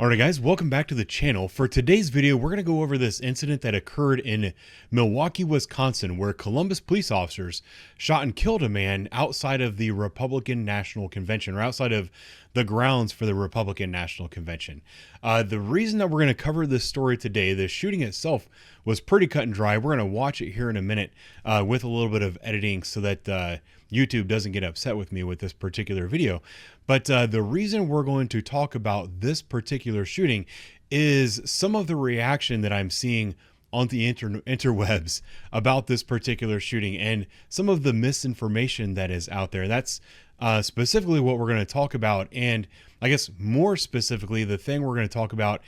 Alright guys, welcome back to the channel. For today's video, we're going to go over this incident that occurred in Milwaukee, Wisconsin, where Columbus police officers shot and killed a man outside of the Republican National Convention, or outside of the grounds for the Republican National Convention. The reason that we're going to cover this story today, the shooting itself was pretty cut and dry. We're going to watch it here in a minute with a little bit of editing so that YouTube doesn't get upset with me with this particular video. But the reason we're going to talk about this particular shooting is some of the reaction that I'm seeing on the interwebs about this particular shooting and some of the misinformation that is out there. That's specifically what we're going to talk about. And I guess more specifically, the thing we're going to talk about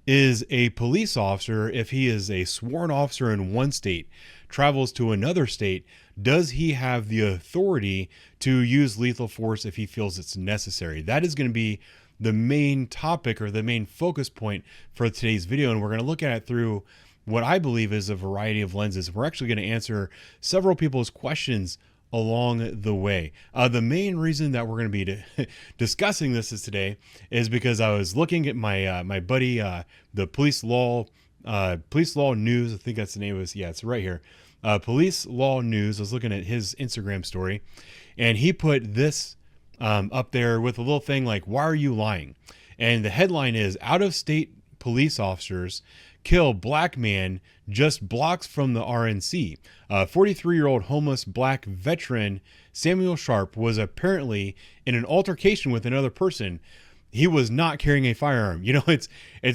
is a police officer, if he is a sworn officer in one state, travels to another state, does he have the authority to use lethal force if he feels it's necessary? That is going to be the main topic or the main focus point for today's video. And we're going to look at it through what I believe is a variety of lenses. We're actually going to answer several people's questions along the way. The main reason that we're going to be discussing this today is because I was looking at my my buddy, the Police Law News. I think that's the name of it. Yeah, it's right here. Police Law News. I was looking at his Instagram story, and he put this up there with a little thing like, "Why are you lying?" And the headline is, "Out of state police officers kill black man just blocks from the RNC. 43-year-old homeless black veteran Samuel Sharp was apparently in an altercation with another person. He was not carrying a firearm." You know, it's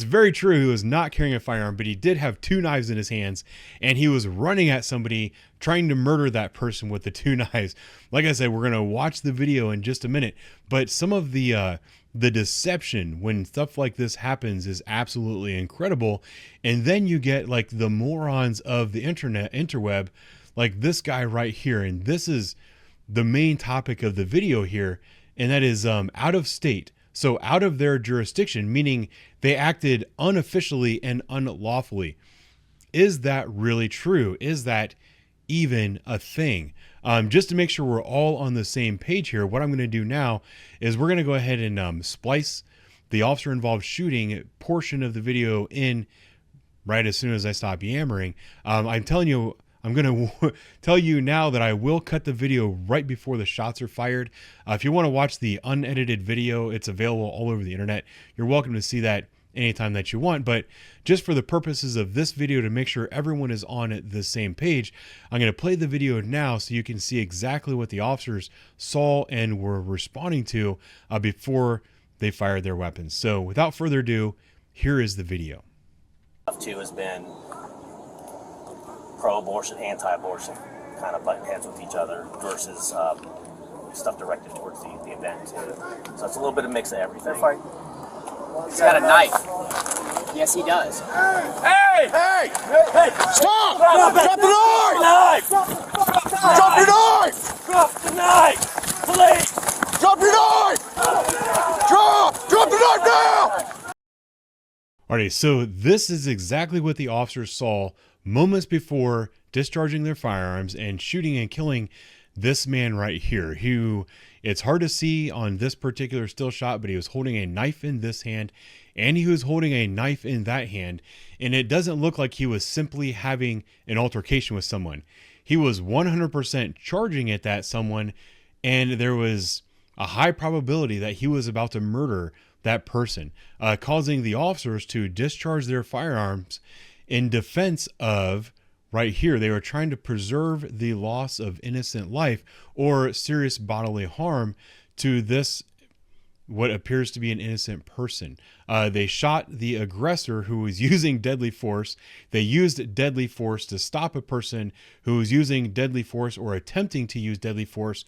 very true. He was not carrying a firearm, but he did have two knives in his hands, and he was running at somebody trying to murder that person with the two knives. Like I said, we're going to watch the video in just a minute, but some of the deception when stuff like this happens is absolutely incredible. And then you get like the morons of the interweb, like this guy right here. And this is the main topic of the video here. And that is out of state. So out of their jurisdiction, meaning they acted unofficially and unlawfully. Is that really true? Is that even a thing? Just to make sure we're all on the same page here, what I'm going to do now is we're going to go ahead and splice the officer involved shooting portion of the video in right as soon as I stop yammering. I'm telling you, I'm going to tell you now that I will cut the video right before the shots are fired. If you want to watch the unedited video, it's available all over the internet. You're welcome to see that anytime that you want, but just for the purposes of this video, to make sure everyone is on the same page, I'm going to play the video now so you can see exactly what the officers saw and were responding to before they fired their weapons. So without further ado, here is the video. Two has been pro-abortion, anti-abortion, kind of butting heads with each other versus stuff directed towards the event too. So it's a little bit of mix of everything. He's got a knife. Yes, he does. Hey! Hey! Hey! Stop! Drop the knife! Drop your knife! Drop the knife! Please! Drop your knife! Drop the knife now! Alright, so this is exactly what the officers saw moments before discharging their firearms and shooting and killing this man right here, who it's hard to see on this particular still shot, but he was holding a knife in this hand and he was holding a knife in that hand. And it doesn't look like he was simply having an altercation with someone. He was 100% charging at that someone, and there was a high probability that he was about to murder that person, causing the officers to discharge their firearms in defense of, right here, they were trying to preserve the loss of innocent life or serious bodily harm to this, what appears to be an innocent person. They shot the aggressor who was using deadly force. They used deadly force to stop a person who was using deadly force or attempting to use deadly force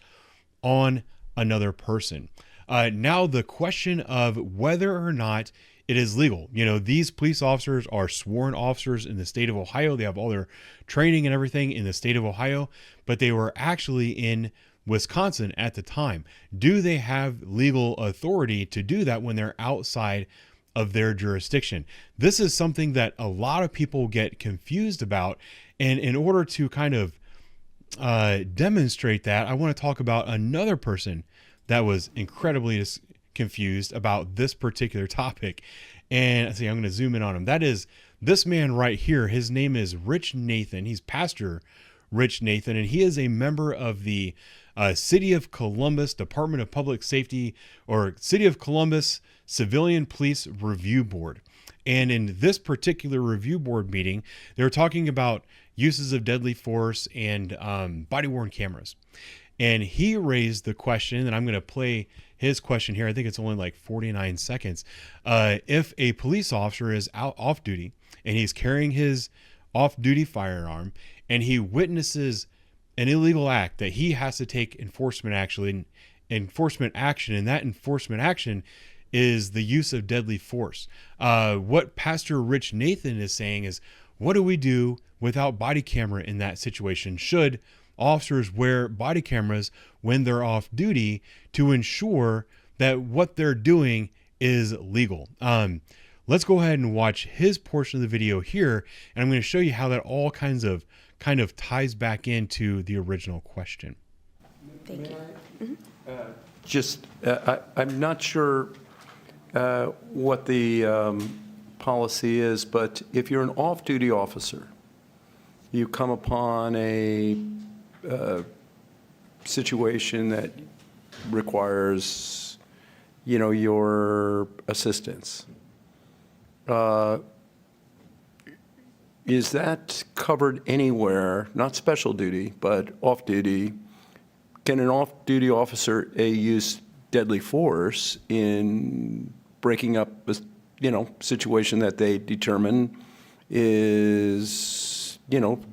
on another person. Now the question of whether or not it is legal. You know, these police officers are sworn officers in the state of Ohio. They have all their training and everything in the state of Ohio, but they were actually in Wisconsin at the time. Do they have legal authority to do that when they're outside of their jurisdiction? This is something that a lot of people get confused about. And in order to kind of demonstrate that, I want to talk about another person that was incredibly confused about this particular topic. And see, I'm going to zoom in on him. That is this man right here. His name is Rich Nathan. He's Pastor Rich Nathan, and he is a member of the City of Columbus Department of Public Safety, or City of Columbus Civilian Police Review Board. And in this particular review board meeting, they were talking about uses of deadly force and body-worn cameras. And he raised the question, and I'm going to play his question here. I think it's only like 49 seconds. If a police officer is out off duty and he's carrying his off-duty firearm and he witnesses an illegal act that he has to take enforcement action, and that enforcement action is the use of deadly force. What Pastor Rich Nathan is saying is, what do we do without body camera in that situation? Should officers wear body cameras when they're off duty to ensure that what they're doing is legal? Let's go ahead and watch his portion of the video here, and I'm going to show you how that all kind of ties back into the original question. Thank you. I'm not sure what the policy is, but if you're an off-duty officer, you come upon a situation that requires, your assistance. Is that covered anywhere, not special duty, but off-duty? Can an off-duty officer use deadly force in breaking up a, situation that they determine is,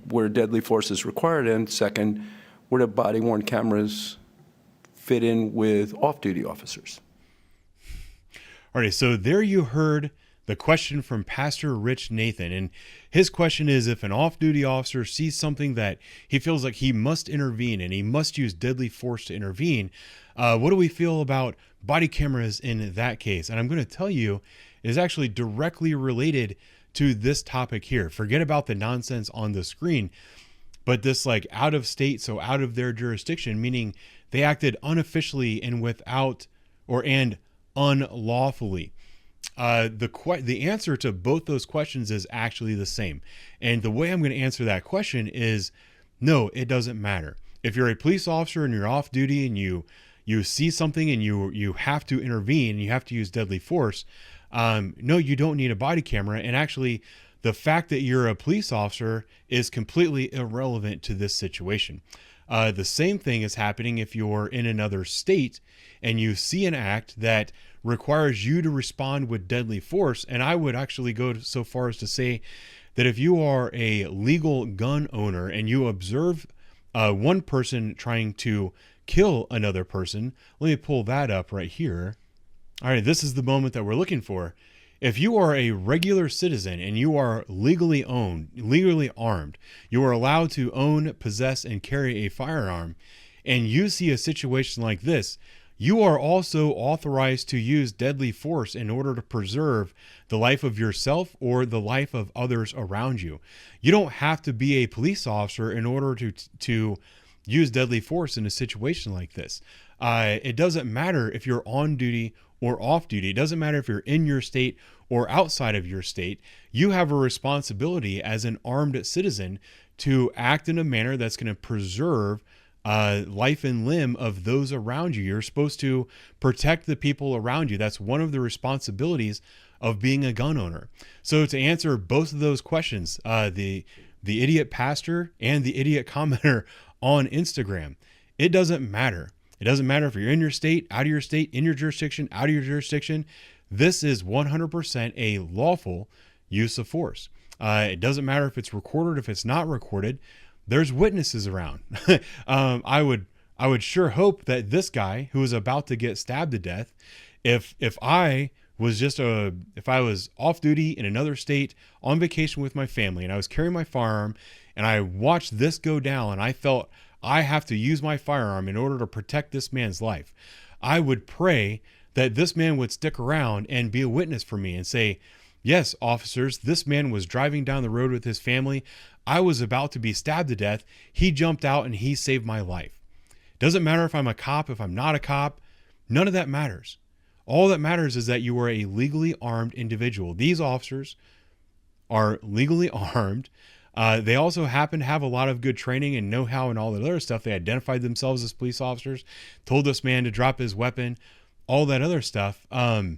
where deadly force is required? And second, where do body-worn cameras fit in with off-duty officers? All right, so there you heard the question from Pastor Rich Nathan. And his question is, if an off-duty officer sees something that he feels like he must intervene and he must use deadly force to intervene, what do we feel about body cameras in that case? And I'm going to tell you, it is actually directly related to this topic here. Forget about the nonsense on the screen, but this like out of state, so out of their jurisdiction, meaning they acted unofficially and and unlawfully. The answer to both those questions is actually the same. And the way I'm going to answer that question is, no, it doesn't matter. If you're a police officer and you're off duty and you see something and you have to intervene, you have to use deadly force, no, you don't need a body camera. And actually, the fact that you're a police officer is completely irrelevant to this situation. The same thing is happening if you're in another state and you see an act that requires you to respond with deadly force. And I would actually go so far as to say that if you are a legal gun owner and you observe one person trying to kill another person, let me pull that up right here. All right, this is the moment that we're looking for. If you are a regular citizen and you are legally armed, you are allowed to own, possess, and carry a firearm, and you see a situation like this, you are also authorized to use deadly force in order to preserve the life of yourself or the life of others around you. You don't have to be a police officer in order to use deadly force in a situation like this. It doesn't matter if you're on duty or off duty. It doesn't matter if you're in your state or outside of your state. You have a responsibility as an armed citizen to act in a manner that's going to preserve life and limb of those around you. You're supposed to protect the people around you. That's one of the responsibilities of being a gun owner. So to answer both of those questions, the idiot pastor and the idiot commenter on Instagram, it doesn't matter. It doesn't matter if you're in your state, out of your state, in your jurisdiction, out of your jurisdiction. This is 100% a lawful use of force. It doesn't matter if it's recorded, if it's not recorded. There's witnesses around. I would sure hope that this guy who is about to get stabbed to death, if I was off duty in another state on vacation with my family and I was carrying my firearm and I watched this go down and I felt I have to use my firearm in order to protect this man's life, I would pray that this man would stick around and be a witness for me and say, yes, officers, this man was driving down the road with his family. I was about to be stabbed to death. He jumped out and he saved my life. Doesn't matter if I'm a cop, if I'm not a cop, none of that matters. All that matters is that you are a legally armed individual. These officers are legally armed. They also happen to have a lot of good training and know-how and all that other stuff. They identified themselves as police officers, told this man to drop his weapon, all that other stuff. I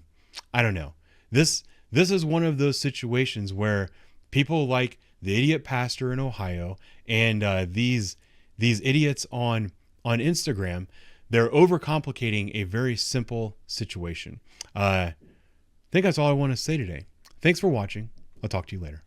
don't know. This is one of those situations where people like the idiot pastor in Ohio and these idiots on Instagram, they're overcomplicating a very simple situation. I think that's all I want to say today. Thanks for watching. I'll talk to you later.